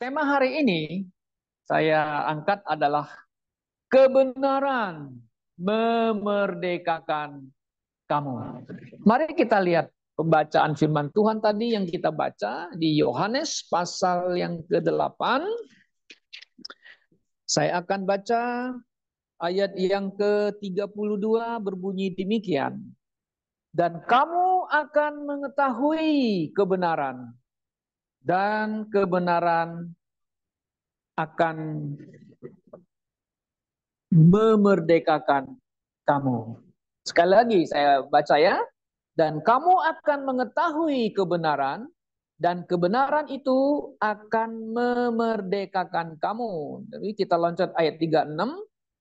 Tema hari ini saya angkat adalah kebenaran memerdekakan kamu. Mari kita lihat pembacaan firman Tuhan tadi yang kita baca di Yohanes pasal yang ke-8. Saya akan baca ayat yang ke-32 berbunyi demikian. Dan kamu akan mengetahui kebenaran, dan kebenaran akan memerdekakan kamu. Sekali lagi saya baca ya. Dan kamu akan mengetahui kebenaran, dan kebenaran itu akan memerdekakan kamu. Jadi kita loncat ayat 36.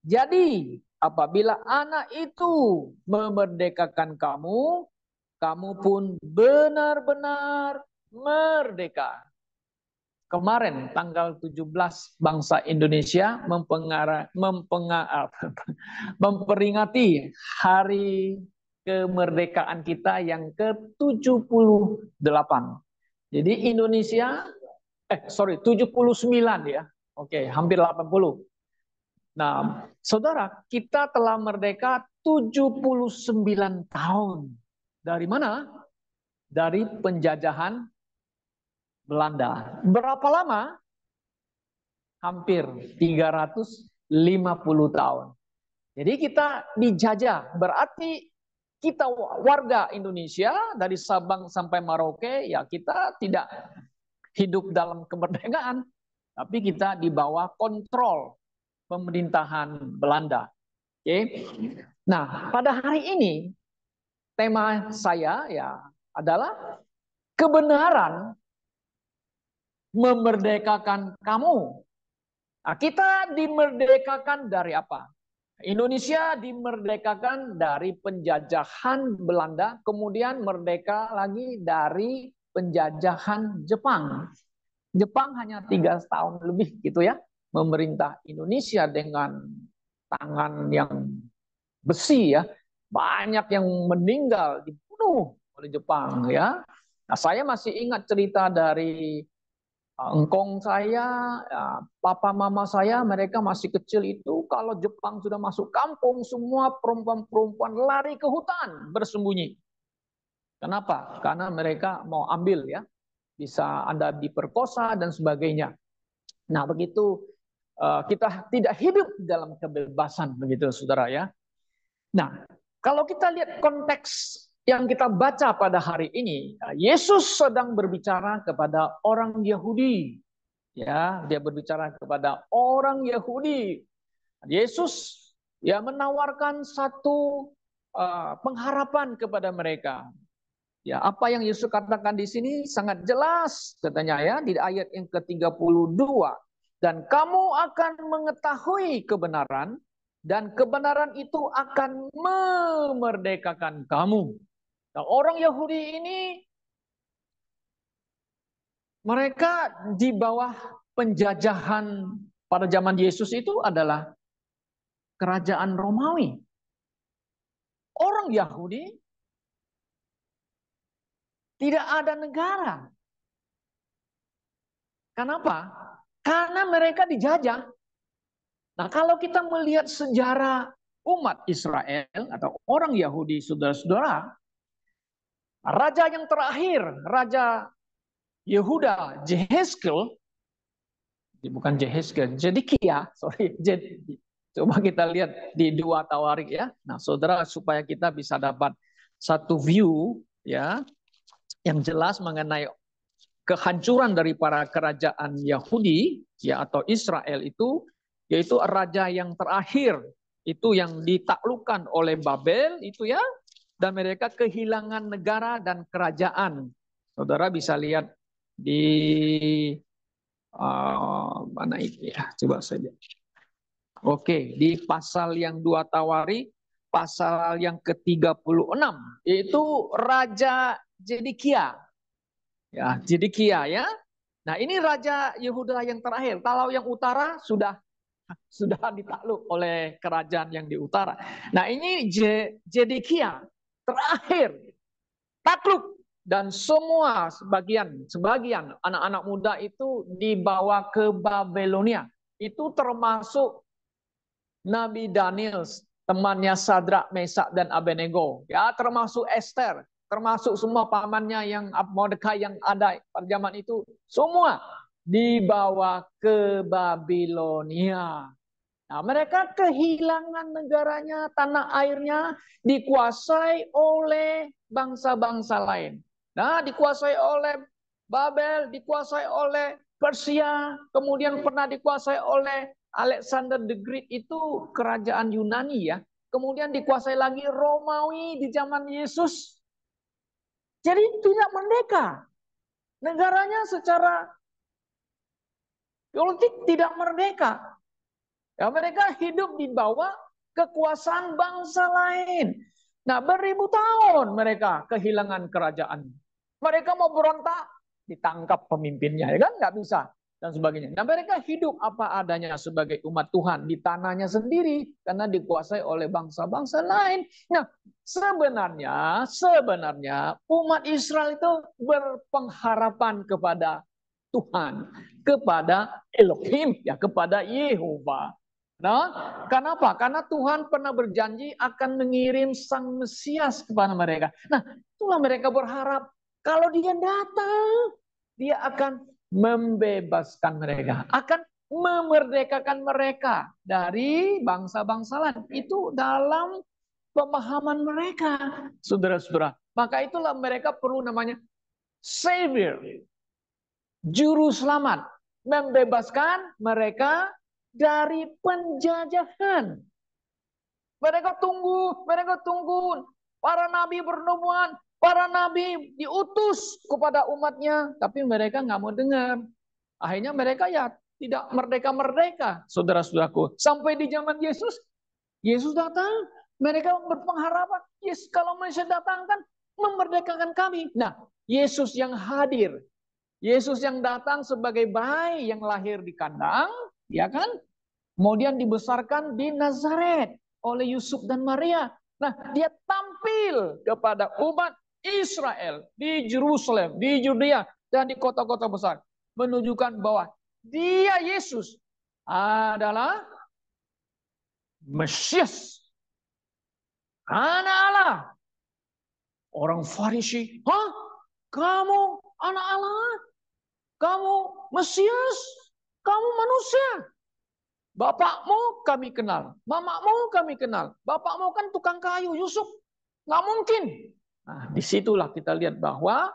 Jadi apabila anak itu memerdekakan kamu, kamu pun benar-benar merdeka. Kemarin tanggal 17 bangsa Indonesia memperingati hari kemerdekaan kita yang ke-78. Jadi Indonesia 79 ya. Oke, hampir 80. Nah, saudara, kita telah merdeka 79 tahun. Dari mana? Dari penjajahan Belanda. Berapa lama? Hampir 350 tahun. Jadi kita dijajah, berarti kita warga Indonesia dari Sabang sampai Merauke, ya kita tidak hidup dalam kemerdekaan, tapi kita di bawah kontrol pemerintahan Belanda. Oke. Nah, pada hari ini tema saya ya adalah kebenaran memerdekakan kamu. Nah, kita dimerdekakan dari apa? Indonesia dimerdekakan dari penjajahan Belanda, kemudian merdeka lagi dari penjajahan Jepang. Jepang hanya 3 tahun lebih gitu ya, memerintah Indonesia dengan tangan yang besi ya. Banyak yang meninggal, dibunuh oleh Jepang ya. Nah, saya masih ingat cerita dari engkong saya, ya, papa mama saya, mereka masih kecil itu, kalau Jepang sudah masuk kampung, semua perempuan-perempuan lari ke hutan bersembunyi. Kenapa? Karena mereka mau ambil ya, bisa Anda diperkosa dan sebagainya. Nah, begitu kita tidak hidup dalam kebebasan begitu, saudara ya. Nah, kalau kita lihat konteks yang kita baca pada hari ini, Yesus sedang berbicara kepada orang Yahudi. Ya, dia berbicara kepada orang Yahudi. Yesus ya menawarkan satu pengharapan kepada mereka. Ya, apa yang Yesus katakan di sini sangat jelas katanya ya di ayat yang ke-32. Dan kamu akan mengetahui kebenaran, dan kebenaran itu akan memerdekakan kamu. Nah, orang Yahudi ini mereka di bawah penjajahan pada zaman Yesus itu adalah kerajaan Romawi. Orang Yahudi tidak ada negara. Kenapa? Karena mereka dijajah. Nah, kalau kita melihat sejarah umat Israel atau orang Yahudi, saudara-saudara, raja yang terakhir, Raja Yehuda, Jehezkel, bukan Jehezkel, Zedekia, sorry, coba kita lihat di 2 Tawarik ya. Nah, saudara, supaya kita bisa dapat satu view ya yang jelas mengenai kehancuran dari para kerajaan Yahudi ya atau Israel itu, yaitu raja yang terakhir itu yang ditaklukkan oleh Babel itu ya, dan mereka kehilangan negara dan kerajaan. Saudara bisa lihat di mana itu ya, coba saja. Oke, di pasal yang 2 Tawari, pasal yang ke-36, yaitu Raja Zedekia. Ya, Zedekia ya. Nah, ini Raja Yehuda yang terakhir. Kalau yang utara sudah ditakluk oleh kerajaan yang di utara. Nah, ini Zedekia terakhir takluk Dan semua sebagian anak-anak muda itu dibawa ke Babelonia. Itu termasuk Nabi Daniel, temannya Sadrak, Mesak, dan Abednego. Ya, termasuk Esther, termasuk semua pamannya yang Mordekai yang ada pada zaman itu, semua dibawa ke Babilonia. Nah, mereka kehilangan negaranya, tanah airnya dikuasai oleh bangsa-bangsa lain. Nah, dikuasai oleh Babel, dikuasai oleh Persia, kemudian pernah dikuasai oleh Alexander the Great, itu kerajaan Yunani ya. Kemudian dikuasai lagi Romawi di zaman Yesus. Jadi tidak merdeka. Negaranya secara politik tidak merdeka. Ya, mereka hidup di bawah kekuasaan bangsa lain. Nah, beribu tahun mereka kehilangan kerajaan. Mereka mau berontak, ditangkap pemimpinnya, ya kan? Nggak bisa, dan sebagainya. Nah, mereka hidup apa adanya sebagai umat Tuhan di tanahnya sendiri, karena dikuasai oleh bangsa-bangsa lain. Nah, sebenarnya umat Israel itu berpengharapan kepada Tuhan, kepada Elohim, ya, kepada Yehova. Nah, kenapa? Karena Tuhan pernah berjanji akan mengirim Sang Mesias kepada mereka. Nah, itulah mereka berharap kalau dia datang, dia akan membebaskan mereka, akan memerdekakan mereka dari bangsa-bangsa lain. Itu dalam pemahaman mereka, saudara-saudara. Maka itulah mereka perlu namanya Savior, Juru Selamat, membebaskan mereka dari penjajahan. Mereka tunggu. Para nabi bernubuat, para nabi diutus kepada umatnya, tapi mereka nggak mau dengar. Akhirnya mereka ya tidak merdeka-merdeka, saudara-saudaraku. Sampai di zaman Yesus, Yesus datang, mereka berpengharapan, Yesus kalau Yesus datang kan memerdekakan kami. Nah, Yesus yang hadir, Yesus yang datang sebagai bayi yang lahir di kandang, ya kan? Kemudian dibesarkan di Nazaret oleh Yusuf dan Maria. Nah, dia tampil kepada umat Israel di Yerusalem, di Yudea, dan di kota-kota besar. Menunjukkan bahwa dia Yesus adalah Mesias, anak Allah. Orang Farisi, hah? Kamu anak Allah? Kamu Mesias? Kamu manusia? Bapakmu kami kenal, mamamu kami kenal. Bapakmu kan tukang kayu, Yusuf. Nggak mungkin. Nah, disitulah kita lihat bahwa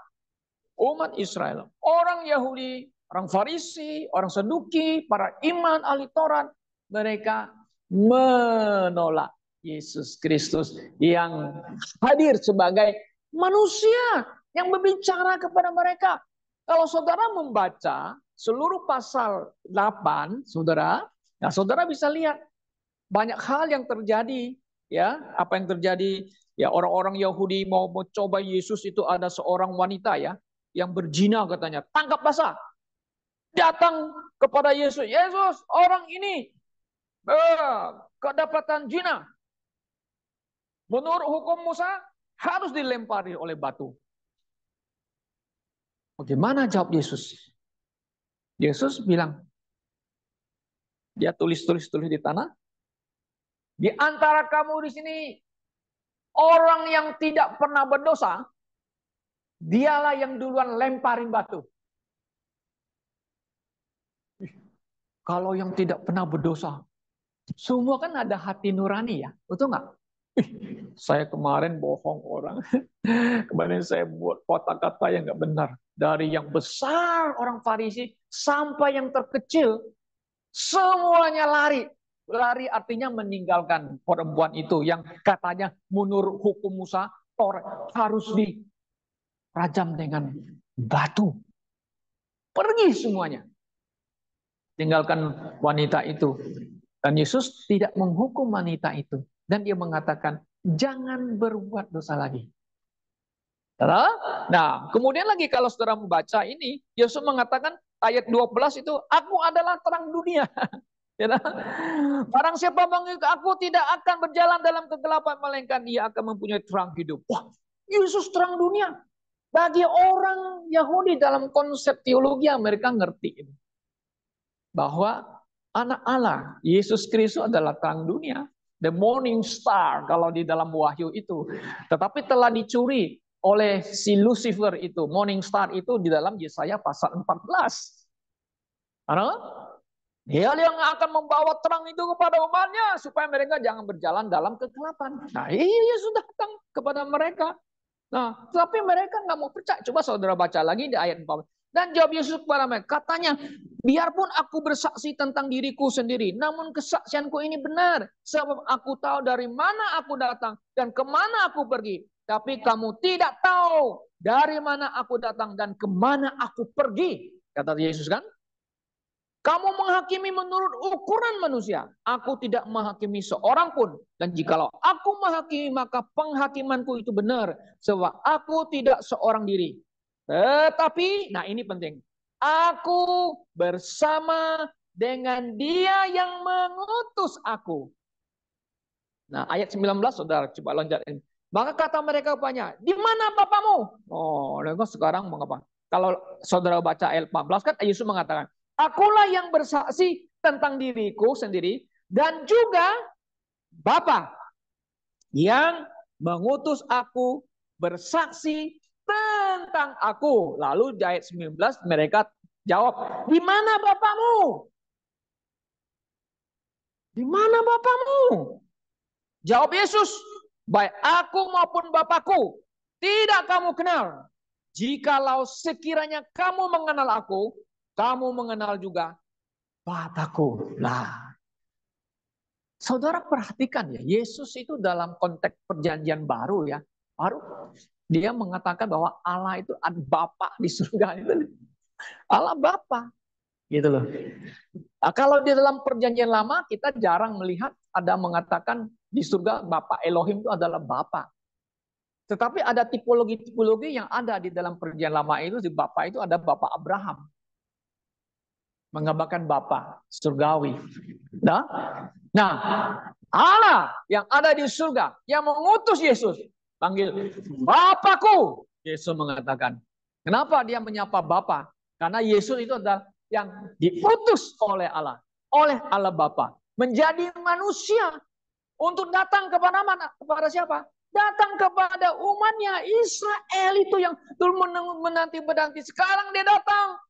umat Israel, orang Yahudi, orang Farisi, orang Saduki, para imam ahli Taurat, mereka menolak Yesus Kristus yang hadir sebagai manusia yang berbicara kepada mereka. Kalau saudara membaca seluruh pasal 8, saudara, nah, saudara bisa lihat banyak hal yang terjadi, ya. Apa yang terjadi? Ya, orang-orang Yahudi mau mencoba Yesus, itu ada seorang wanita ya yang berzina katanya, tangkap basah. Datang kepada Yesus, Yesus, orang ini kedapatan zina. Menurut hukum Musa harus dilempari oleh batu. Bagaimana jawab Yesus? Yesus bilang, dia tulis di tanah. Di antara kamu di sini, orang yang tidak pernah berdosa, dialah yang duluan lemparin batu. Kalau yang tidak pernah berdosa, semua kan ada hati nurani ya, betul nggak? Saya kemarin bohong orang. Kemarin saya buat kata-kata yang nggak benar. Dari yang besar orang Farisi sampai yang terkecil, semuanya lari. Lari artinya meninggalkan perempuan itu yang katanya menurut hukum Musa harus dirajam dengan batu. Pergi semuanya. Tinggalkan wanita itu. Dan Yesus tidak menghukum wanita itu. Dan dia mengatakan, jangan berbuat dosa lagi. Nah, kemudian lagi kalau saudara membaca ini, Yesus mengatakan ayat 12 itu, aku adalah terang dunia. Barang siapa mengikut aku tidak akan berjalan dalam kegelapan, melainkan ia akan mempunyai terang hidup. Wah, Yesus terang dunia. Bagi orang Yahudi dalam konsep teologi yang mereka ngerti ini, bahwa anak Allah, Yesus Kristus adalah terang dunia, the morning star kalau di dalam Wahyu itu. Tetapi telah dicuri oleh si Lucifer itu, morning star itu di dalam Yesaya pasal 14. Karena dia yang akan membawa terang itu kepada umatnya supaya mereka jangan berjalan dalam kegelapan. Nah, iya sudah datang kepada mereka. Nah, tapi mereka nggak mau percaya. Coba saudara baca lagi di ayat 4. Dan jawab Yesus kepada mereka, katanya, biarpun aku bersaksi tentang diriku sendiri, namun kesaksianku ini benar, sebab aku tahu dari mana aku datang dan kemana aku pergi. Tapi kamu tidak tahu dari mana aku datang dan kemana aku pergi. Kata Yesus kan? Kamu menghakimi menurut ukuran manusia. Aku tidak menghakimi seorang pun. Dan jikalau aku menghakimi, maka penghakimanku itu benar. Sebab aku tidak seorang diri. Tetapi, nah ini penting. Aku bersama dengan dia yang mengutus aku. Nah ayat 19 saudara coba loncatin. Maka kata mereka banyak, di mana Bapamu? Oh, mereka sekarang mengapa? Kalau saudara baca ayat 14 kan Yesus mengatakan, akulah yang bersaksi tentang diriku sendiri dan juga Bapa yang mengutus aku bersaksi tentang aku. Lalu di ayat 19 mereka jawab, di mana Bapamu? Di mana Bapamu? Jawab Yesus, baik aku maupun Bapakku tidak kamu kenal. Jikalau sekiranya kamu mengenal aku, kamu mengenal juga Bapakku. Nah, saudara perhatikan ya, Yesus itu dalam konteks perjanjian baru ya, baru dia mengatakan bahwa Allah itu ada Bapa di surga itu. Allah Bapa, gitu loh. Nah, kalau di dalam perjanjian lama kita jarang melihat ada mengatakan di surga Bapa Elohim itu adalah Bapa. Tetapi ada tipologi-tipologi yang ada di dalam perjanjian lama itu, di Bapa itu ada Bapa Abraham. Menggambarkan Bapa surgawi. Nah, Allah yang ada di surga, yang mengutus Yesus, panggil Bapakku. Yesus mengatakan. Kenapa dia menyapa Bapa? Karena Yesus itu adalah yang diutus oleh Allah Bapa, menjadi manusia untuk datang kepada mana? Kepada siapa? Datang kepada umatnya Israel itu yang dulu menanti-menanti. Sekarang dia datang.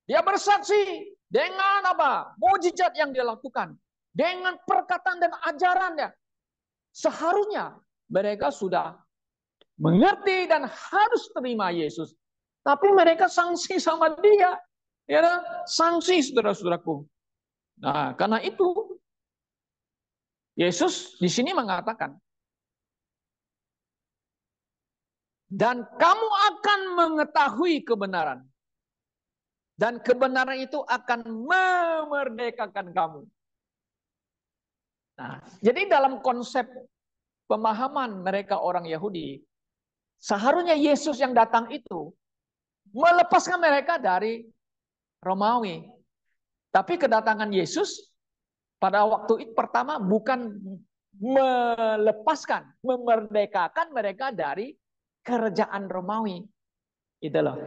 Dia bersaksi dengan apa? Mujizat yang dia lakukan. Dengan perkataan dan ajarannya. Seharusnya mereka sudah mengerti dan harus terima Yesus. Tapi mereka sanksi sama dia. Ya, sanksi saudara-saudaraku. Nah, karena itu Yesus di sini mengatakan, dan kamu akan mengetahui kebenaran. Dan kebenaran itu akan memerdekakan kamu. Nah, jadi dalam konsep pemahaman mereka orang Yahudi, seharusnya Yesus yang datang itu melepaskan mereka dari Romawi. Tapi kedatangan Yesus pada waktu itu pertama bukan melepaskan, memerdekakan mereka dari kerajaan Romawi. Itu loh.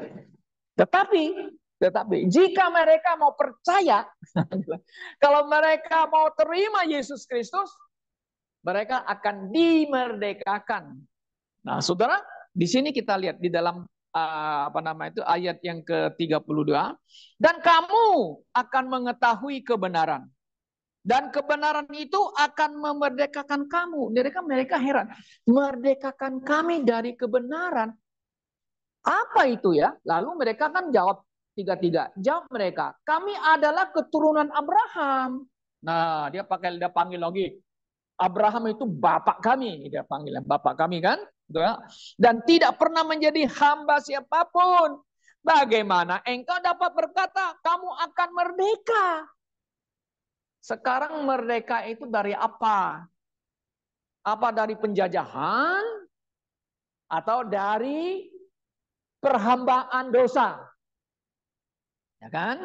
Tetapi jika mereka mau percaya, kalau mereka mau terima Yesus Kristus, mereka akan dimerdekakan. Nah, saudara, di sini kita lihat di dalam ayat yang ke-32, dan kamu akan mengetahui kebenaran. Dan kebenaran itu akan memerdekakan kamu. Mereka heran. Merdekakan kami dari kebenaran. Apa itu ya? Lalu mereka kan jawab tiga-tiga. Jawab mereka, kami adalah keturunan Abraham. Nah, dia panggil lagi. Abraham itu bapak kami. Dia panggil bapak kami kan? Dan tidak pernah menjadi hamba siapapun. Bagaimana engkau dapat berkata, kamu akan merdeka? Sekarang merdeka itu dari apa? Apa dari penjajahan? Atau dari perhambaan dosa? Ya kan?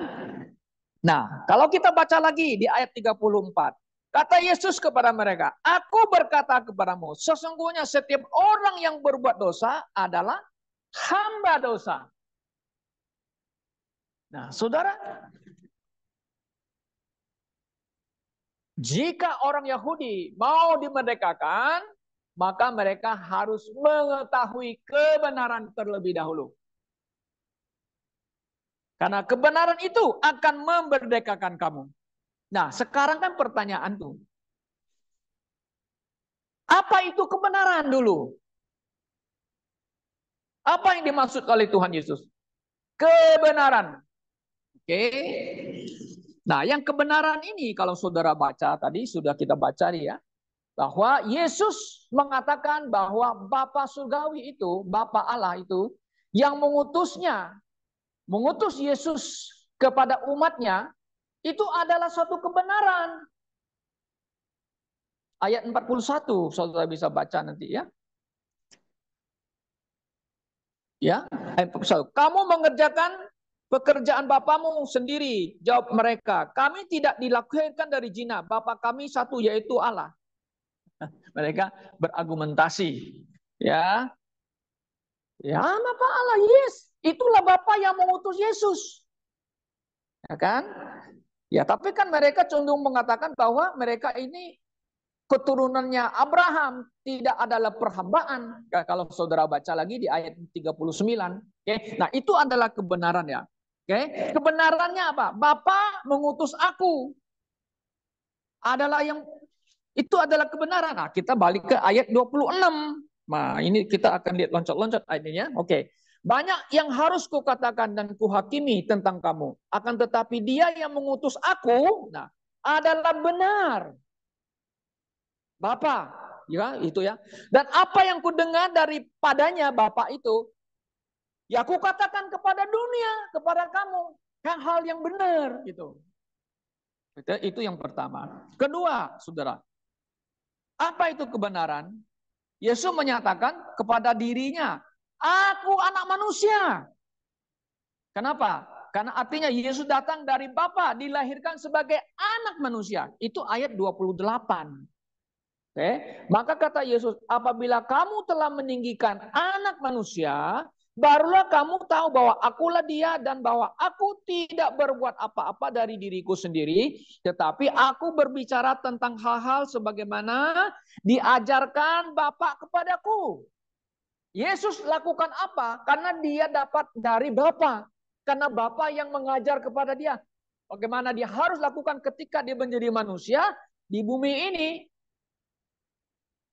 Nah, kalau kita baca lagi di ayat 34. Kata Yesus kepada mereka, aku berkata kepadamu, sesungguhnya setiap orang yang berbuat dosa adalah hamba dosa. Nah, saudara, jika orang Yahudi mau dimerdekakan, maka mereka harus mengetahui kebenaran terlebih dahulu. Karena kebenaran itu akan memerdekakan kamu. Nah, sekarang kan pertanyaan tuh. Apa itu kebenaran dulu? Apa yang dimaksud oleh Tuhan Yesus? Kebenaran. Oke. Nah, yang kebenaran ini kalau saudara baca tadi sudah kita baca nih ya, bahwa Yesus mengatakan bahwa Bapa surgawi itu, Bapa Allah itu yang mengutus Yesus kepada umatnya itu adalah suatu kebenaran. Ayat 41 saudara bisa baca nanti ya. Ya, ayat 41. Kamu mengerjakan pekerjaan bapamu sendiri, jawab mereka. Kami tidak dilahirkan dari zina, Bapa kami satu yaitu Allah. Mereka berargumentasi. Ya, ya Bapa Allah, yes. Itulah Bapa yang mengutus Yesus. Ya kan? Ya, tapi kan mereka cenderung mengatakan bahwa mereka ini keturunannya Abraham, tidak adalah perhambaan. Kalau saudara baca lagi di ayat 39. Oke. Nah, itu adalah kebenaran ya. Oke. Kebenarannya apa? Bapa mengutus aku. Itu adalah kebenaran. Nah, kita balik ke ayat 26. Nah, ini kita akan lihat loncat-loncat ayatnya. Oke. Banyak yang harus kukatakan dan kuhakimi tentang kamu. Akan tetapi dia yang mengutus aku, nah, adalah benar. Bapa, ya itu ya. Dan apa yang kudengar daripadanya Bapa itu, ya aku katakan kepada dunia, kepada kamu, hal yang benar gitu. Itu yang pertama. Kedua, saudara, apa itu kebenaran? Yesus menyatakan kepada dirinya, aku anak manusia. Kenapa? Karena artinya Yesus datang dari Bapa, dilahirkan sebagai anak manusia. Itu ayat 28. Oke, maka kata Yesus, apabila kamu telah meninggikan anak manusia, barulah kamu tahu bahwa akulah dia dan bahwa aku tidak berbuat apa-apa dari diriku sendiri, tetapi aku berbicara tentang hal-hal sebagaimana diajarkan Bapa kepadaku. Yesus lakukan apa? Karena dia dapat dari Bapa. Karena Bapa yang mengajar kepada dia. Bagaimana dia harus lakukan ketika dia menjadi manusia di bumi ini.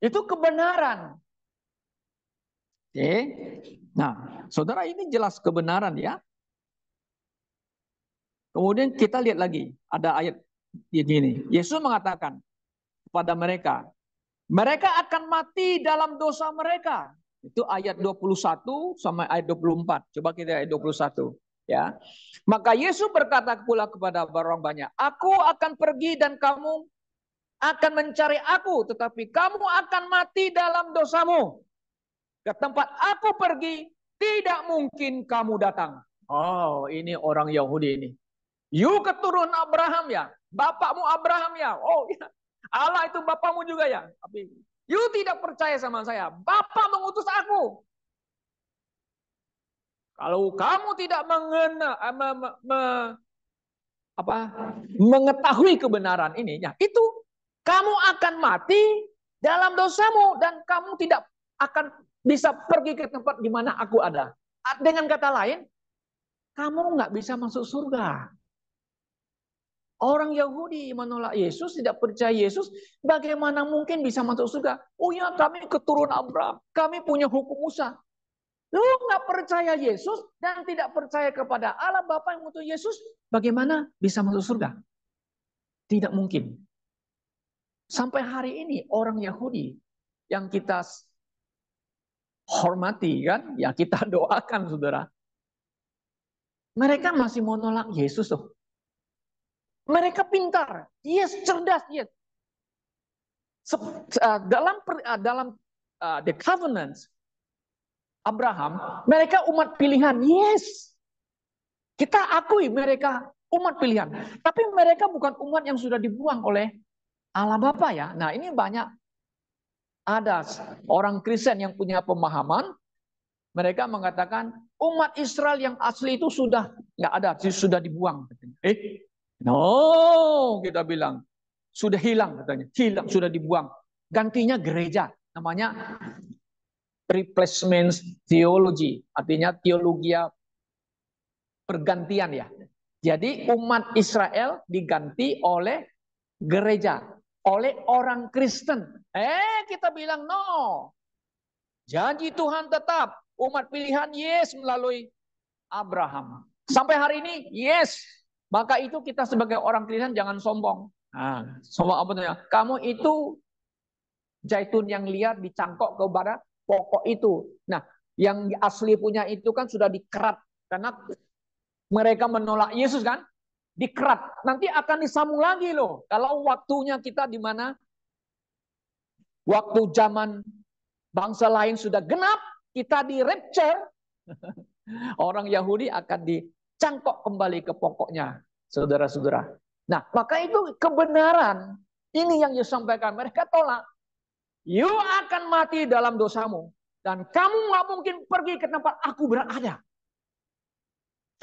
Itu kebenaran. Oke. Nah, saudara, ini jelas kebenaran ya. Kemudian kita lihat lagi, ada ayat begini. Yesus mengatakan kepada mereka, mereka akan mati dalam dosa mereka. Itu ayat 21 sama ayat 24. Coba kita ayat 21 ya. Maka Yesus berkata pula kepada orang banyak, aku akan pergi dan kamu akan mencari aku, tetapi kamu akan mati dalam dosamu. Ke tempat aku pergi, tidak mungkin kamu datang. Oh, ini orang Yahudi ini. You keturunan Abraham ya? Bapakmu Abraham ya? Oh ya. Allah itu bapakmu juga ya? Tapi you tidak percaya sama saya. Bapak mengutus aku. Kalau kamu tidak mengetahui kebenaran ini, ya itu kamu akan mati dalam dosamu dan kamu tidak akan bisa pergi ke tempat di mana aku ada. Dengan kata lain, kamu nggak bisa masuk surga. Orang Yahudi menolak Yesus, tidak percaya Yesus, bagaimana mungkin bisa masuk surga? Oh ya, kami keturunan Abraham, kami punya hukum Musa. Lu nggak percaya Yesus dan tidak percaya kepada Allah Bapa yang mengutus Yesus, bagaimana bisa masuk surga? Tidak mungkin. Sampai hari ini orang Yahudi yang kita hormati kan, ya kita doakan saudara. Mereka masih mau nolak Yesus tuh. Mereka pintar, yes, cerdas, yes. Dalam the covenant Abraham, mereka umat pilihan, yes. Kita akui mereka umat pilihan. Tapi mereka bukan umat yang sudah dibuang oleh Allah Bapa ya. Nah, ini banyak ada orang Kristen yang punya pemahaman Mereka mengatakan umat Israel yang asli itu sudah nggak ada, sudah dibuang. No, kita bilang sudah hilang katanya, hilang sudah dibuang. Gantinya gereja, namanya replacement theology, artinya teologi pergantian ya. Jadi umat Israel diganti oleh gereja, oleh orang Kristen. Kita bilang no. Janji Tuhan tetap, umat pilihan yes melalui Abraham. Sampai hari ini yes. Maka itu kita sebagai orang Kristen jangan sombong. Nah, sombong apa namanya? Kamu itu zaitun yang liar dicangkok kepada pokok itu. Nah, yang asli punya itu kan sudah dikerat karena mereka menolak Yesus kan, dikerat. Nanti akan disambung lagi loh. Kalau waktunya kita di mana waktu zaman bangsa lain sudah genap, kita di rapture, orang Yahudi akan dicangkok kembali ke pokoknya, saudara-saudara. Nah, maka itu kebenaran. Ini yang Yesus sampaikan. Mereka tolak. You akan mati dalam dosamu. Dan kamu nggak mungkin pergi ke tempat aku berada.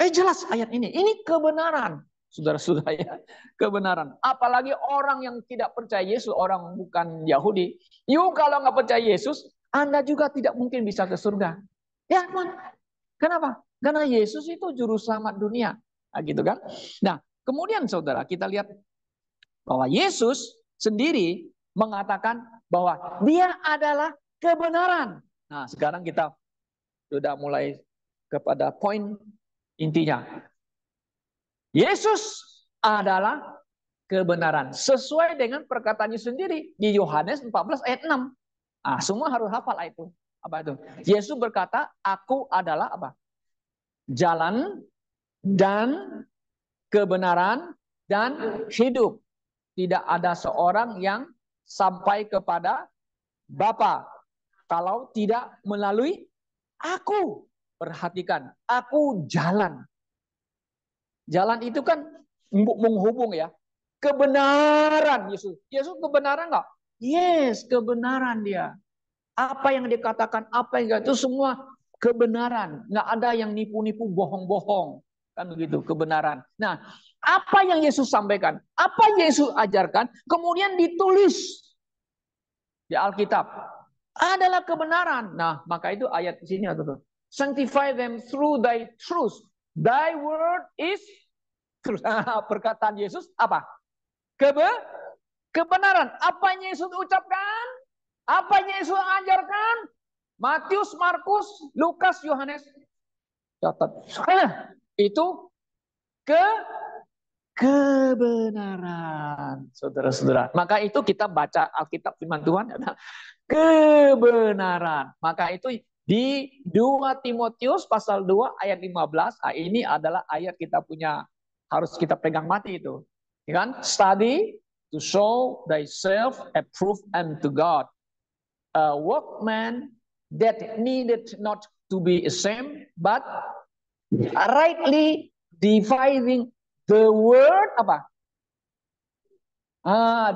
Jelas ayat ini. Ini kebenaran. Saudara-saudara ya. Kebenaran. Apalagi orang yang tidak percaya Yesus. Orang bukan Yahudi. You kalau nggak percaya Yesus, Anda juga tidak mungkin bisa ke surga. Ya, kenapa? Karena Yesus itu juru selamat dunia. Nah, gitu kan. Nah, kemudian saudara, kita lihat bahwa Yesus sendiri mengatakan bahwa dia adalah kebenaran. Nah, sekarang kita sudah mulai kepada poin intinya. Yesus adalah kebenaran. Sesuai dengan perkataannya sendiri di Yohanes 14 ayat 6. Ah, semua harus hafal itu. Apa itu? Yesus berkata, aku adalah apa? Jalan dan kebenaran dan hidup. Tidak ada seorang yang sampai kepada Bapa kalau tidak melalui aku. Perhatikan, aku jalan. Jalan itu kan menghubung ya. Kebenaran Yesus. Yesus kebenaran nggak? Yes, kebenaran dia. Apa yang dikatakan, apa yang itu semua kebenaran. Nggak ada yang nipu-nipu, bohong-bohong. Kan begitu, kebenaran. Nah, apa yang Yesus sampaikan, apa yang Yesus ajarkan, kemudian ditulis di Alkitab adalah kebenaran. Nah, maka itu ayat di sini atau sanctify them through thy truth. Thy word is truth. Perkataan Yesus apa? Kebenaran. Apa yang Yesus ucapkan? Apa yang Yesus ajarkan? Matius, Markus, Lukas, Yohanes. Catat. Itu kebenaran, saudara-saudara. Maka itu kita baca Alkitab firman Tuhan, kebenaran. Maka itu di 2 Timotius pasal 2 ayat 15, ini adalah ayat kita punya, harus kita pegang mati itu. Ya kan? Study to show thyself approved unto God. A workman that needed not to be ashamed, but rightly dividing the word apa?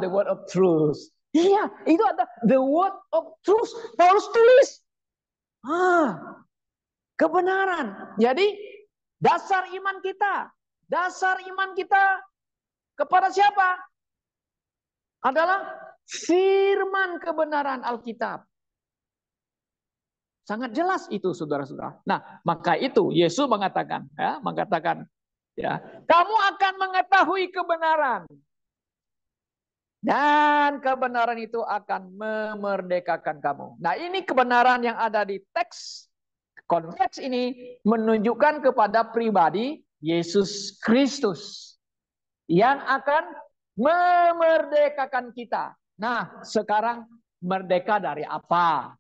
The word of truth. Iya, itu ada the word of truth. Paulus tulis. Kebenaran. Jadi dasar iman kita kepada siapa? Adalah firman kebenaran Alkitab. Sangat jelas itu, saudara-saudara. Nah, maka itu Yesus mengatakan, ya, kamu akan mengetahui kebenaran. Dan kebenaran itu akan memerdekakan kamu. Nah, ini kebenaran yang ada di teks konteks ini menunjukkan kepada pribadi Yesus Kristus yang akan memerdekakan kita. Nah, sekarang merdeka dari apa?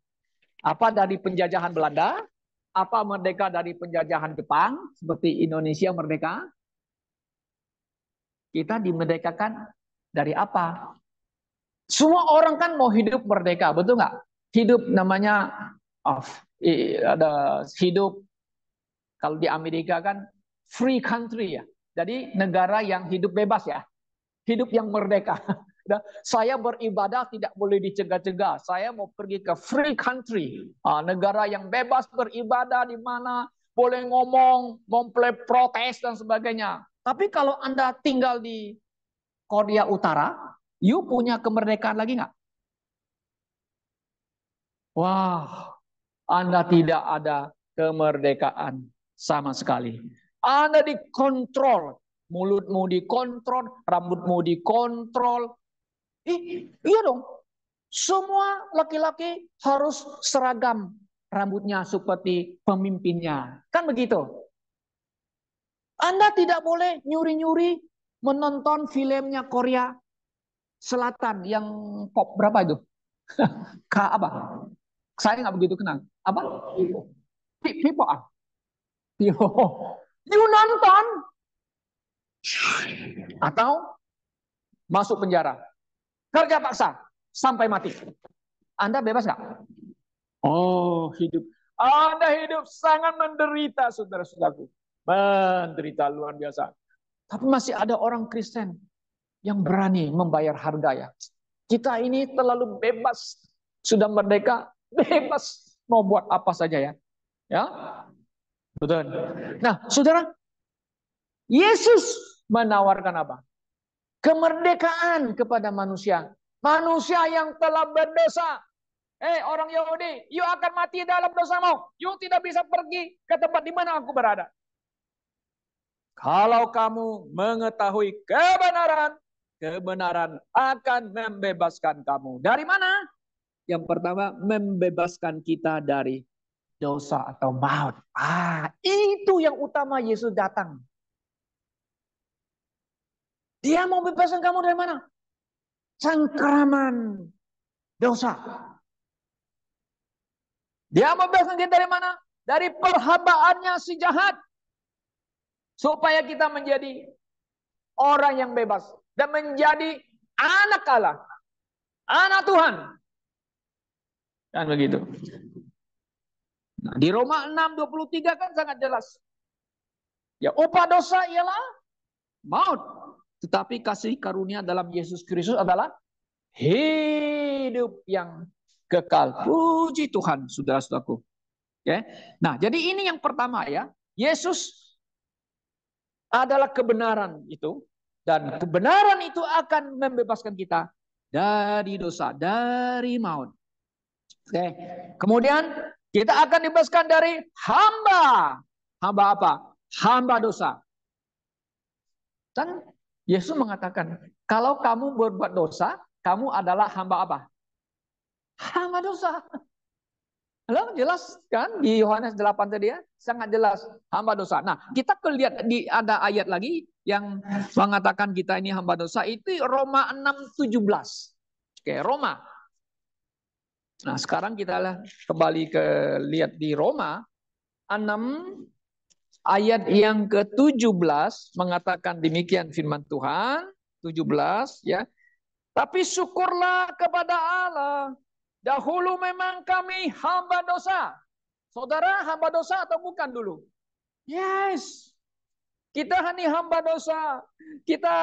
Apa dari penjajahan Belanda? Apa merdeka dari penjajahan Jepang? Seperti Indonesia merdeka? Kita dimerdekakan dari apa? Semua orang kan mau hidup merdeka, betul nggak? Hidup namanya ada hidup, kalau di Amerika kan free country ya. Jadi negara yang hidup bebas ya. Hidup yang merdeka. Saya beribadah tidak boleh dicegah-cegah. Saya mau pergi ke free country, negara yang bebas beribadah di mana boleh ngomong, boleh protes dan sebagainya. Tapi kalau Anda tinggal di Korea Utara, you punya kemerdekaan lagi nggak? Wah, Anda tidak ada kemerdekaan sama sekali. Anda dikontrol, mulutmu dikontrol, rambutmu dikontrol. Iya dong. Semua laki-laki harus seragam rambutnya seperti pemimpinnya. Kan begitu? Anda tidak boleh nyuri-nyuri menonton filmnya Korea Selatan yang pop berapa itu? Apa? Saya nggak begitu kenal. Apa? P-pop ah. You nonton atau masuk penjara, kerja paksa sampai mati. Anda bebas nggak? Oh, hidup. Anda hidup sangat menderita, saudara-saudaraku. Menderita luar biasa. Tapi masih ada orang Kristen yang berani membayar harga ya. Kita ini terlalu bebas, sudah merdeka, bebas mau buat apa saja ya. Ya, betul. Nah, saudara, Yesus menawarkan apa? Kemerdekaan kepada manusia. Manusia yang telah berdosa. Orang Yahudi, you akan mati dalam dosamu. You tidak bisa pergi ke tempat di mana aku berada. Kalau kamu mengetahui kebenaran, kebenaran akan membebaskan kamu. Dari mana? Yang pertama, membebaskan kita dari dosa atau maut. Itu yang utama Yesus datang. Dia mau bebaskan kamu dari mana? Cengkraman dosa. Dia mau bebaskan kita dari mana? Dari perhambaannya si jahat. Supaya kita menjadi orang yang bebas. Dan menjadi anak Allah. Anak Tuhan. Kan begitu. Nah, di Roma 6:23 kan sangat jelas. Ya, upah dosa ialah maut. Tetapi kasih karunia dalam Yesus Kristus adalah hidup yang kekal. Puji Tuhan, saudara-saudaraku. Ya. Nah, jadi ini yang pertama ya. Yesus adalah kebenaran itu. Dan kebenaran itu akan membebaskan kita dari dosa, dari maut. Oke. Kemudian kita akan dibebaskan dari hamba. Hamba apa? Hamba dosa. Dan Yesus mengatakan, kalau kamu berbuat dosa, kamu adalah hamba apa? Hamba dosa. Halo, jelas kan di Yohanes 8 tadi ya, sangat jelas hamba dosa. Nah, kita lihat di ada ayat lagi yang mengatakan kita ini hamba dosa, itu Roma 6:17. Oke, Roma. Nah, sekarang kita kembali ke lihat di Roma 6 ayat yang ke-17 mengatakan demikian firman Tuhan, 17 ya. Tapi syukurlah kepada Allah. Dahulu memang kami hamba dosa. Saudara hamba dosa atau bukan dulu? Yes. Kita hanya hamba dosa. Kita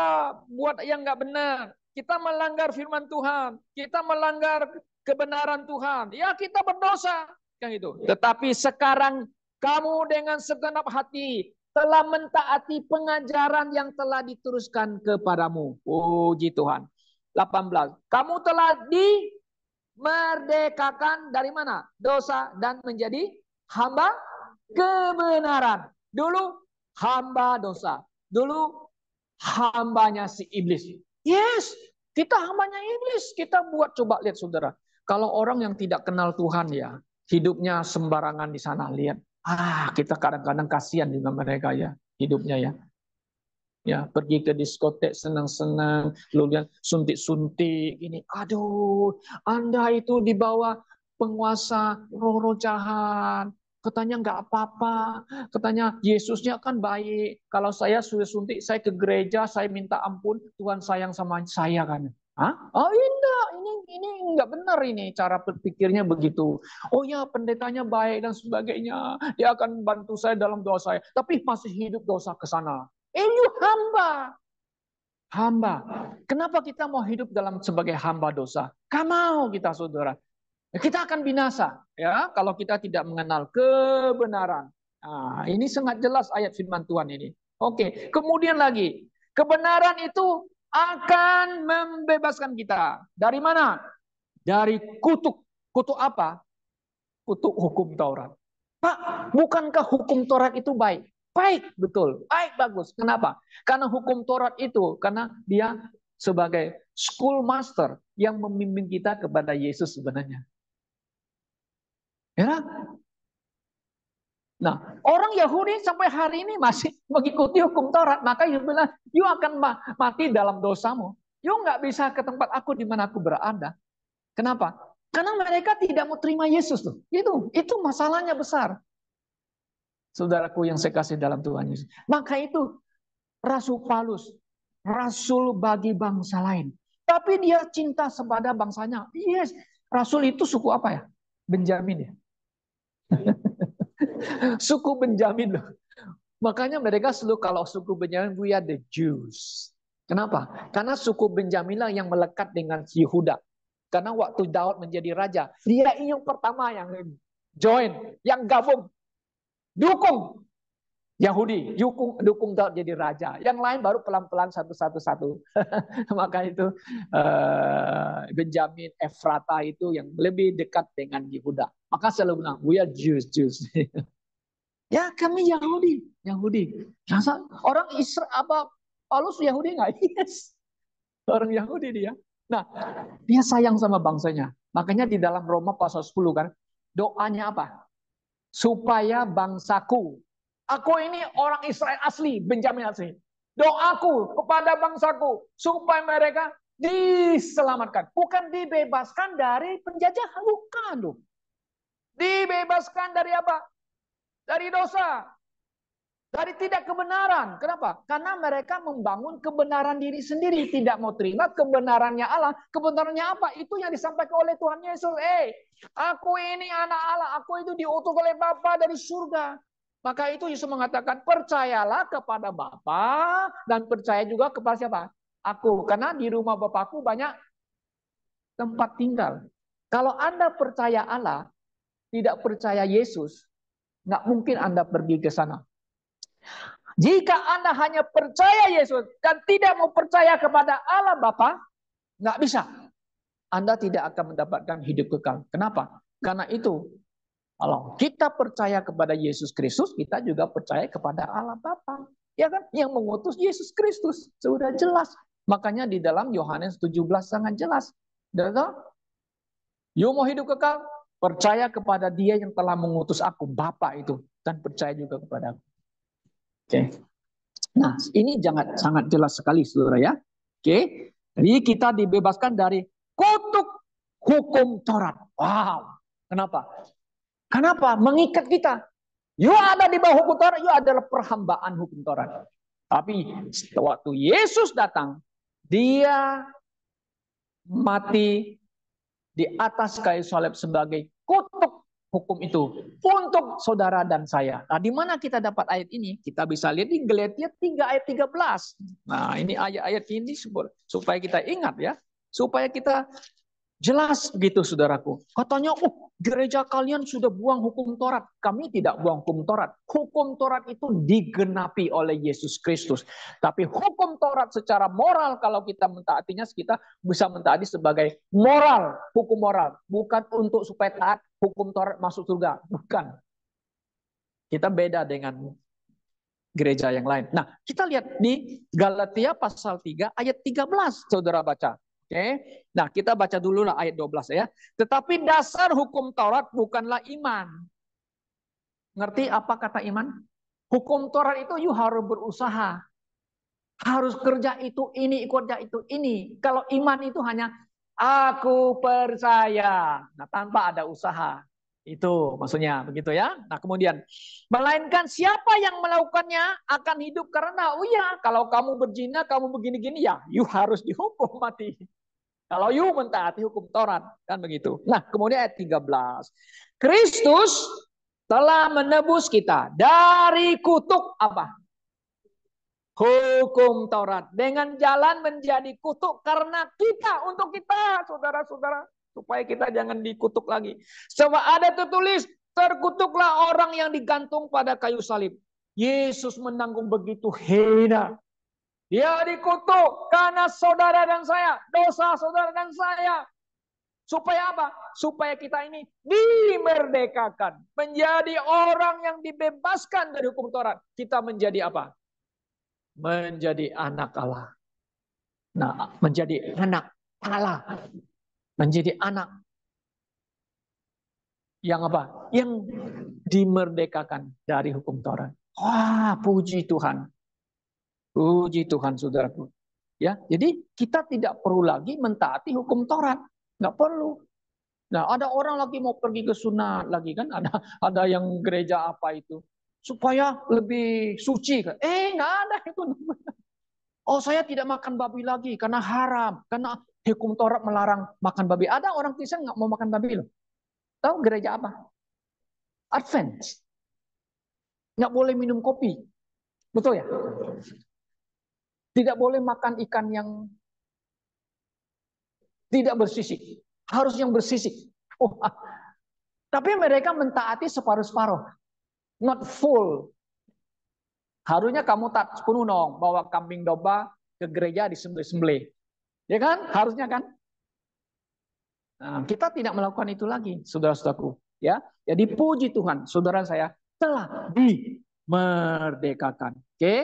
buat yang nggak benar. Kita melanggar firman Tuhan. Kita melanggar kebenaran Tuhan. Ya kita berdosa. Kan itu. Tetapi sekarang kamu dengan segenap hati telah mentaati pengajaran yang telah diteruskan kepadamu. Puji Tuhan. 18. Kamu telah dimerdekakan dari mana? Dosa dan menjadi hamba kebenaran. Dulu hamba dosa. Dulu hambanya si iblis. Yes, kita hambanya iblis. Kita buat, coba lihat saudara. Kalau orang yang tidak kenal Tuhan ya, hidupnya sembarangan di sana, lihat. Kita kadang-kadang kasihan dengan mereka ya, hidupnya ya. Ya, pergi ke diskotek senang-senang, kemudian suntik-suntik ini. Aduh, Anda itu di bawah penguasa roh-roh jahat. Katanya nggak apa-apa. Katanya Yesusnya kan baik. Kalau saya sudah suntik, saya ke gereja, saya minta ampun, Tuhan sayang sama saya kan. Oh enggak, ini nggak benar ini cara berpikirnya begitu. Oh ya, pendetanya baik dan sebagainya. Dia akan bantu saya dalam doa saya. Tapi masih hidup dosa ke sana. You hamba. Hamba. Kenapa kita mau hidup dalam sebagai hamba dosa? Gak mau kita, saudara. Kita akan binasa, ya, kalau kita tidak mengenal kebenaran. Nah, ini sangat jelas ayat firman Tuhan ini. Oke, kemudian lagi, kebenaran itu akan membebaskan kita. Dari mana? Dari kutuk. Kutuk apa? Kutuk hukum Taurat. Pak, bukankah hukum Taurat itu baik? Baik, betul. Baik, bagus. Kenapa? Karena hukum Taurat itu, karena dia sebagai school master yang membimbing kita kepada Yesus sebenarnya. Ya. Nah, orang Yahudi sampai hari ini masih mengikuti hukum Taurat. Maka Yesus bilang, you akan mati dalam dosamu. You nggak bisa ke tempat aku di mana aku berada. Kenapa? Karena mereka tidak mau terima Yesus tuh. Itu masalahnya besar. Saudaraku yang saya kasih dalam Tuhan Yesus. Maka itu Rasul Paulus, rasul bagi bangsa lain. Tapi dia cinta kepada bangsanya. Yes, rasul itu suku apa ya? Benjamin ya. Suku Benjamin loh. Makanya mereka selalu kalau suku Benjamin, we are the Jews. Kenapa? Karena suku Benjamin lah yang melekat dengan Yehuda. Karena waktu Daud menjadi raja, dia yang pertama yang join, yang gabung, dukung Yahudi, dukung Daud jadi raja. Yang lain baru pelan-pelan satu-satu. Maka itu Benjamin, Efrata itu yang lebih dekat dengan Yehuda. Maka selalu bilang, we are Jews. Ya kami Yahudi. Orang Israel apa Paulus Yahudi nggak? Yes, orang Yahudi dia. Nah, dia sayang sama bangsanya. Makanya di dalam Roma pasal 10 kan, doanya apa? Supaya bangsaku. Aku ini orang Israel asli, Benjamin asli. Doaku kepada bangsaku supaya mereka diselamatkan, bukan dibebaskan dari penjajahan, bukan loh. Dibebaskan dari apa? Dari dosa, dari tidak kebenaran. Kenapa? Karena mereka membangun kebenaran diri sendiri, tidak mau terima kebenarannya Allah. Kebenarannya apa? Itu yang disampaikan oleh Tuhan Yesus. Aku ini anak Allah, aku itu diutus oleh Bapa dari surga. Maka itu Yesus mengatakan, percayalah kepada Bapa dan percaya juga kepada siapa? Aku. Karena di rumah Bapakku banyak tempat tinggal. Kalau Anda percaya Allah, tidak percaya Yesus, nggak mungkin Anda pergi ke sana. Jika Anda hanya percaya Yesus dan tidak mau percaya kepada Allah Bapa, nggak bisa. Anda tidak akan mendapatkan hidup kekal. Kenapa? Karena itu, kalau kita percaya kepada Yesus Kristus, kita juga percaya kepada Allah Bapa. Ya kan? Yang mengutus Yesus Kristus. Sudah jelas. Makanya di dalam Yohanes 17 sangat jelas. You mau hidup kekal? Percaya kepada Dia yang telah mengutus aku, Bapa itu, dan percaya juga kepada aku. Oke. Nah, ini sangat jelas sekali, saudara ya. Oke. Jadi kita dibebaskan dari kutuk hukum Taurat. Wow. Kenapa? Kenapa? Mengikat kita. You ada di bawah hukum Taurat, you adalah perhambaan hukum Taurat. Tapi waktu Yesus datang, Dia mati di atas kayu salib sebagai kutuk hukum itu untuk saudara dan saya. Nah, di mana kita dapat ayat ini? Kita bisa lihat di Galatia 3 ayat 13. Nah, ini ayat-ayat ini supaya kita ingat ya, supaya kita jelas gitu, saudaraku. Katanya, gereja kalian sudah buang hukum Taurat. Kami tidak buang hukum Taurat. Hukum Taurat itu digenapi oleh Yesus Kristus. Tapi hukum Taurat secara moral, kalau kita mentaatinya, kita bisa mentaati sebagai moral, hukum moral. Bukan untuk supaya taat hukum Taurat masuk surga. Bukan. Kita beda dengan gereja yang lain. Nah, kita lihat di Galatia pasal 3 ayat 13, saudara baca. Oke. Nah, kita baca dulu lah ayat 12 ya. Tetapi dasar hukum Taurat bukanlah iman. Ngerti apa kata iman? Hukum Taurat itu you harus berusaha. Harus kerja itu ini, kerja itu ini. Kalau iman itu hanya aku percaya. Nah, tanpa ada usaha. Itu maksudnya begitu ya. Nah, kemudian melainkan siapa yang melakukannya akan hidup karena kalau kamu berzina, kamu begini-gini ya, you harus dihukum mati. Kalau you mentaati hukum Taurat, kan begitu. Nah, kemudian ayat 13. Kristus telah menebus kita dari kutuk apa? Hukum Taurat. Dengan jalan menjadi kutuk karena kita, untuk kita, saudara-saudara. Supaya kita jangan dikutuk lagi. Coba ada tertulis, terkutuklah orang yang digantung pada kayu salib. Yesus menanggung begitu hina. Dia dikutuk karena saudara dan saya. Dosa saudara dan saya. Supaya apa? Supaya kita ini dimerdekakan. Menjadi orang yang dibebaskan dari hukum Taurat. Kita menjadi apa? Menjadi anak Allah. Nah, menjadi anak Allah. Menjadi anak yang apa? Yang dimerdekakan dari hukum Taurat. Wah, puji Tuhan. Puji Tuhan, saudaraku. Ya, jadi kita tidak perlu lagi mentaati hukum Taurat. Nggak perlu. Nah, ada orang lagi mau pergi ke sunat lagi kan? Ada yang gereja apa itu? Supaya lebih suci. Nggak ada itu. Oh, saya tidak makan babi lagi karena haram. Karena hukum Taurat melarang makan babi. Ada orang Kristen nggak mau makan babi loh. Tahu gereja apa? Advent. Nggak boleh minum kopi. Betul ya? Tidak boleh makan ikan yang tidak bersisik. Harus yang bersisik. Oh, tapi mereka mentaati separuh-separuh. Not full. Harusnya kamu tak sepenuh dong. Bawa kambing domba ke gereja disembelih-sembelih. Ya kan? Harusnya kan? Nah, kita tidak melakukan itu lagi, saudara-saudaraku. Ya, jadi puji Tuhan, saudara saya telah dimerdekakan, oke,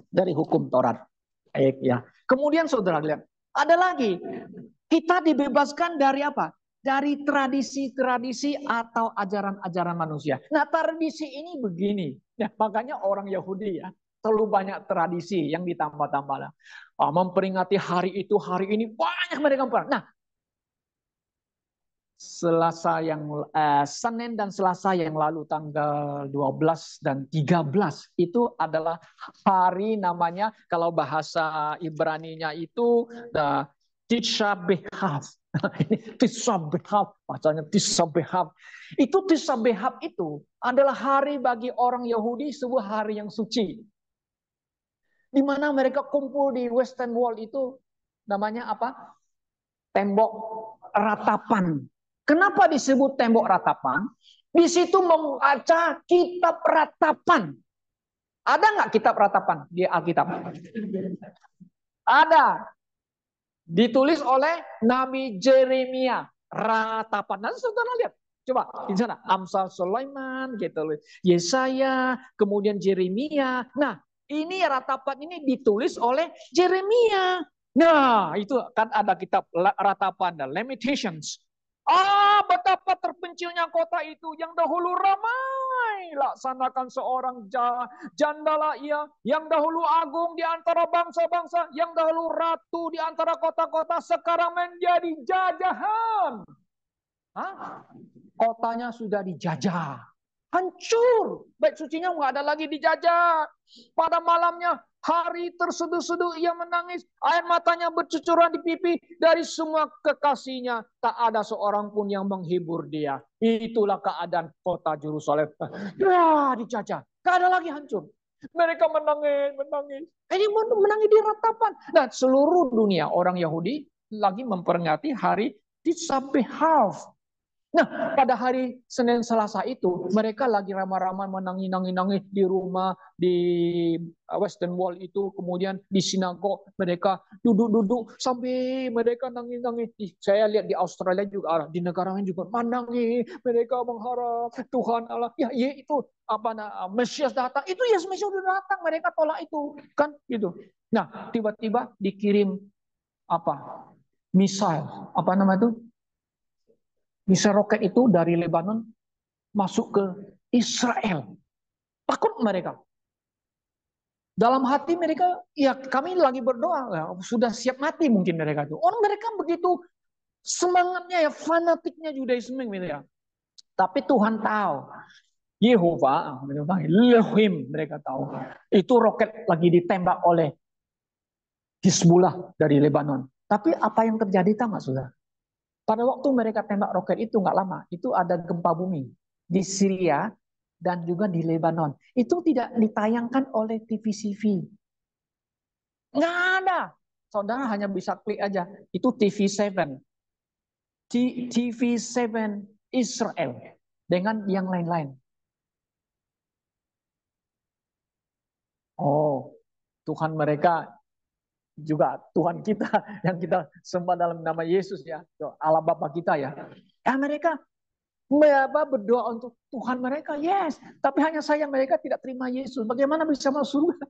dari hukum Taurat. Baik ya. Kemudian saudara lihat, ada lagi, kita dibebaskan dari apa? Dari tradisi-tradisi atau ajaran-ajaran manusia. Nah, tradisi ini begini, ya, makanya orang Yahudi ya terlalu banyak tradisi yang ditambah-tambah. Memperingati hari itu, hari ini banyak mereka. Nah, Senin dan Selasa yang lalu tanggal 12 dan 13 itu adalah hari namanya, kalau bahasa Ibraninya itu Tisha B'Av. Tisha B'Av, bacanya Tisha B'Av. Tisha B'Av itu adalah hari bagi orang Yahudi, sebuah hari yang suci. Di mana mereka kumpul di Western Wall itu namanya apa? Tembok ratapan. Kenapa disebut tembok ratapan? Di situ membaca kitab ratapan. Ada nggak kitab ratapan di Alkitab? Ada. Ditulis oleh Nabi Jeremia. Ratapan. Nanti saudara lihat. Coba di sana. Amsal Sulaiman, gitu. Yesaya, kemudian Jeremia. Nah, ini ratapan ini ditulis oleh Jeremia. Nah, itu kan ada kitab ratapan dan Lamentations. Betapa terpencilnya kota itu yang dahulu ramai. Laksanakan seorang jandala ia, yang dahulu agung di antara bangsa-bangsa, yang dahulu ratu di antara kota-kota, sekarang menjadi jajahan. Kotanya sudah dijajah. Hancur. Bait sucinya nggak ada lagi dijajah. Pada malamnya hari terseduh-seduh ia menangis. Air matanya bercucuran di pipi. Dari semua kekasihnya tak ada seorang pun yang menghibur dia. Itulah keadaan kota Yerusalem. Ya, dijajah. Gak ada lagi, hancur. Mereka menangis. Ini menangis di ratapan. Nah, seluruh dunia orang Yahudi lagi memperingati hari Tisha B'Av. Nah, pada hari Senin Selasa itu, mereka lagi ramai-ramai menangis-nangis di rumah, di Western Wall itu, kemudian di sinagog, mereka duduk-duduk sampai mereka nangis-nangis. Saya lihat di Australia juga, di negara lain juga menangis, mereka mengharap Tuhan Allah. Ya, itu Mesias datang. Itu ya Mesias sudah datang, mereka tolak itu, kan gitu. Nah, tiba-tiba dikirim misal, itu? Misal roket itu dari Lebanon masuk ke Israel. Takut mereka. Dalam hati mereka, ya kami lagi berdoa, ya, sudah siap mati mungkin mereka itu. Orang mereka begitu semangatnya ya, fanatiknya Judaisme gitu ya. Tapi Tuhan tahu. Yehova, Elohim, mereka tahu. Itu roket lagi ditembak oleh Hizbullah dari Lebanon. Tapi apa yang terjadi tahu nggak, saudara? Pada waktu mereka tembak roket itu nggak lama, itu ada gempa bumi di Syria dan juga di Lebanon. Itu tidak ditayangkan oleh TV-CV. Nggak ada. Saudara hanya bisa klik aja. Itu TV7. TV7 Israel. Dengan yang lain-lain. Oh, Tuhan mereka juga Tuhan kita yang kita sembah dalam nama Yesus ya. Allah Bapa kita ya. Ya mereka berdoa untuk Tuhan mereka, yes. Tapi hanya sayang mereka tidak terima Yesus. Bagaimana bisa masuk surga?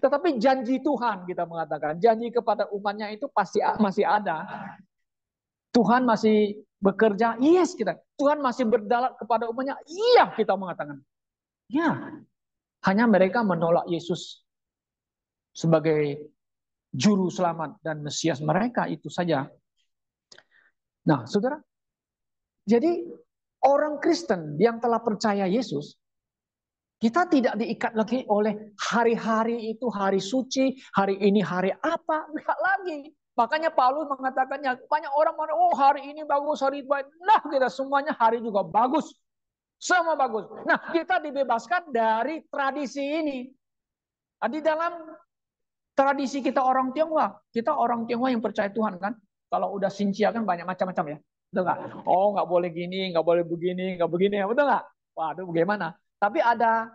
Tetapi janji Tuhan kita mengatakan, janji kepada umatnya itu pasti masih ada. Tuhan masih bekerja, yes kita. Tuhan masih berdalat kepada umatnya, iya kita mengatakan. Ya, hanya mereka menolak Yesus sebagai juru selamat dan Mesias mereka itu saja. Nah, saudara, jadi orang Kristen yang telah percaya Yesus, kita tidak diikat lagi oleh hari-hari itu, hari suci, hari ini hari apa, enggak lagi. Makanya Paulus mengatakannya, banyak orang, oh hari ini bagus, hari itu baik. Nah, kita semuanya hari juga bagus. Semua bagus. Nah, kita dibebaskan dari tradisi ini. Di dalam tradisi kita orang Tionghoa, kita orang Tionghoa yang percaya Tuhan kan. Kalau udah sincia kan banyak macam-macam ya. Betul nggak? Oh, nggak boleh gini, nggak boleh begini, nggak begini. Betul nggak? Waduh, bagaimana? Tapi ada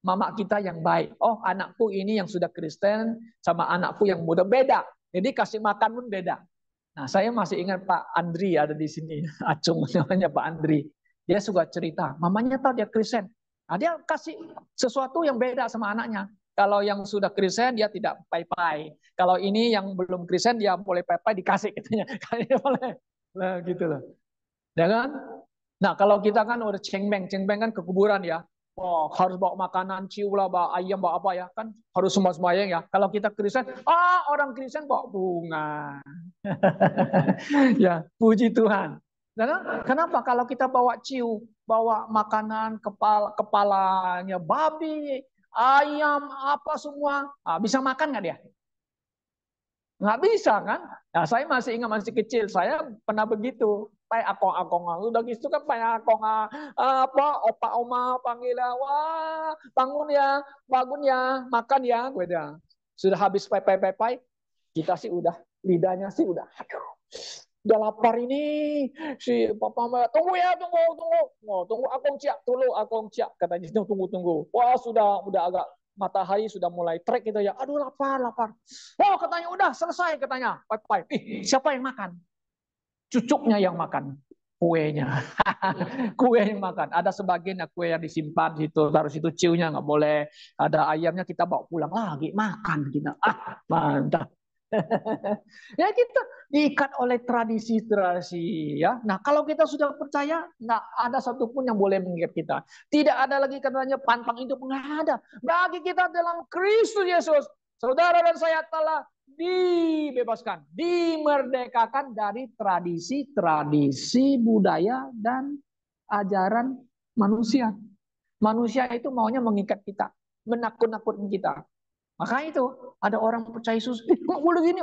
mama kita yang baik. Oh, anakku ini yang sudah Kristen sama anakku yang muda beda. Jadi kasih makan pun beda. Nah, saya masih ingat Pak Andri ada di sini. Acung namanya Pak Andri. Dia suka cerita, mamanya tahu dia Kristen. Nah, dia kasih sesuatu yang beda sama anaknya. Kalau yang sudah Kristen dia tidak pai-pai. Kalau ini yang belum Kristen dia boleh pai-pai dikasih katanya. Boleh. Nah, gitu loh. Ya kan? Nah, kalau kita kan udah cengbeng kan ke kuburan ya. Oh, harus bawa makanan, ciu lah, bawa ayam, bawa apa ya. Kan harus sembahyang ya. Kalau kita Kristen, orang Kristen bawa bunga. Ya, puji Tuhan. Kenapa kalau kita bawa ciu, bawa makanan, kepalanya babi, ayam, apa semua, bisa makan nggak dia? Nggak bisa kan? Nah, saya masih ingat masih kecil, saya pernah begitu. Kayak akong-akong, udah gitu kan kayak akong apa opa oma panggil, wah bangun ya, bangun ya, makan ya, gue dah. Sudah habis pai, kita sih udah lidahnya sih udah lapar ini. Si papa mama tunggu ya, tunggu akong ciak dulu, akong ciak katanya, tunggu. Wah udah agak matahari sudah mulai trek gitu ya. Aduh lapar. Oh katanya udah selesai katanya. Pai. Siapa yang makan? Cucuknya yang makan kuenya. Kue yang makan. Ada sebagian kue yang disimpan situ, taruh situ ciunya nggak boleh. Ada ayamnya kita bawa pulang lagi makan kita. Mantap. Ya kita diikat oleh tradisi-tradisi ya. Nah kalau kita sudah percaya, nggak ada satupun yang boleh mengikat kita. Tidak ada lagi katanya pantang hidup, nggak ada. Bagi kita dalam Kristus Yesus, saudara dan saya telah dibebaskan, dimerdekakan dari tradisi-tradisi budaya dan ajaran manusia. Manusia itu maunya mengikat kita, menakut-nakutin kita. Maka itu ada orang percaya Yesus, nggak boleh gini,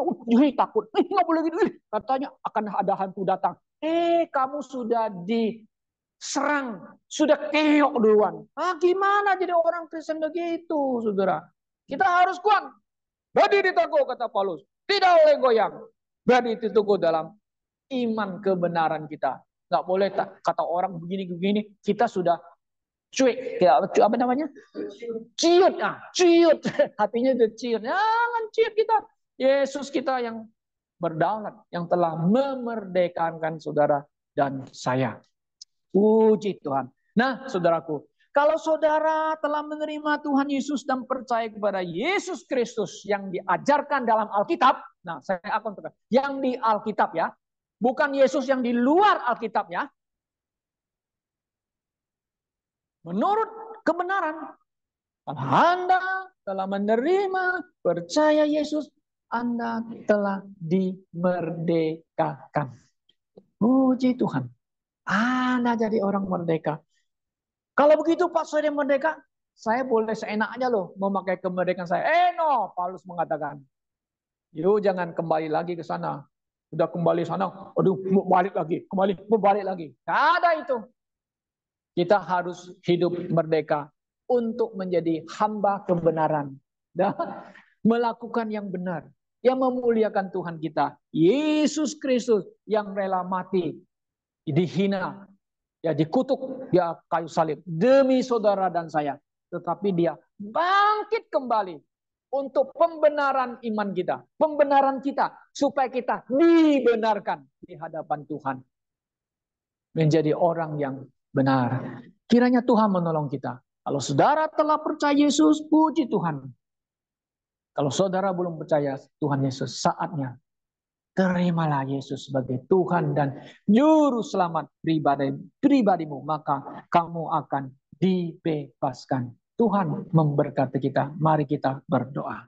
takut, nggak boleh gini, katanya akan ada hantu datang. Kamu sudah diserang, sudah keok duluan. Gimana jadi orang Kristen begitu, saudara? Kita harus kuat. Berdiri teguh kata Paulus, tidak boleh goyang. Berdiri teguh dalam iman kebenaran kita. Nggak boleh kata orang begini, kita sudah cuek, ya, apa namanya? Ciut, ciut. Hatinya itu ciut. Jangan ciut kita. Yesus kita yang berdaulat, yang telah memerdekakan saudara dan saya. Puji Tuhan. Nah, saudaraku, kalau saudara telah menerima Tuhan Yesus dan percaya kepada Yesus Kristus yang diajarkan dalam Alkitab, nah saya akan tekan, yang di Alkitab ya, bukan Yesus yang di luar Alkitab ya. Menurut kebenaran, Anda telah menerima, percaya Yesus, Anda telah dimerdekakan. Puji Tuhan. Anda jadi orang merdeka. Kalau begitu Pak, saya merdeka, saya boleh seenaknya loh memakai kemerdekaan saya. No, Paulus mengatakan, yuk jangan kembali lagi ke sana. Udah kembali sana, aduh balik lagi, balik lagi. Gak ada itu. Kita harus hidup merdeka untuk menjadi hamba kebenaran dan melakukan yang benar. yang memuliakan Tuhan kita, Yesus Kristus yang rela mati, dihina, ya dikutuk di kayu salib demi saudara dan saya. Tetapi dia bangkit kembali untuk pembenaran iman kita, pembenaran kita, supaya kita dibenarkan di hadapan Tuhan. Menjadi orang yang benar. Kiranya Tuhan menolong kita. Kalau saudara telah percaya Yesus, puji Tuhan. Kalau saudara belum percaya Tuhan Yesus, saatnya terimalah Yesus sebagai Tuhan dan Juru Selamat pribadimu, maka kamu akan dibebaskan. Tuhan memberkati kita. Mari kita berdoa.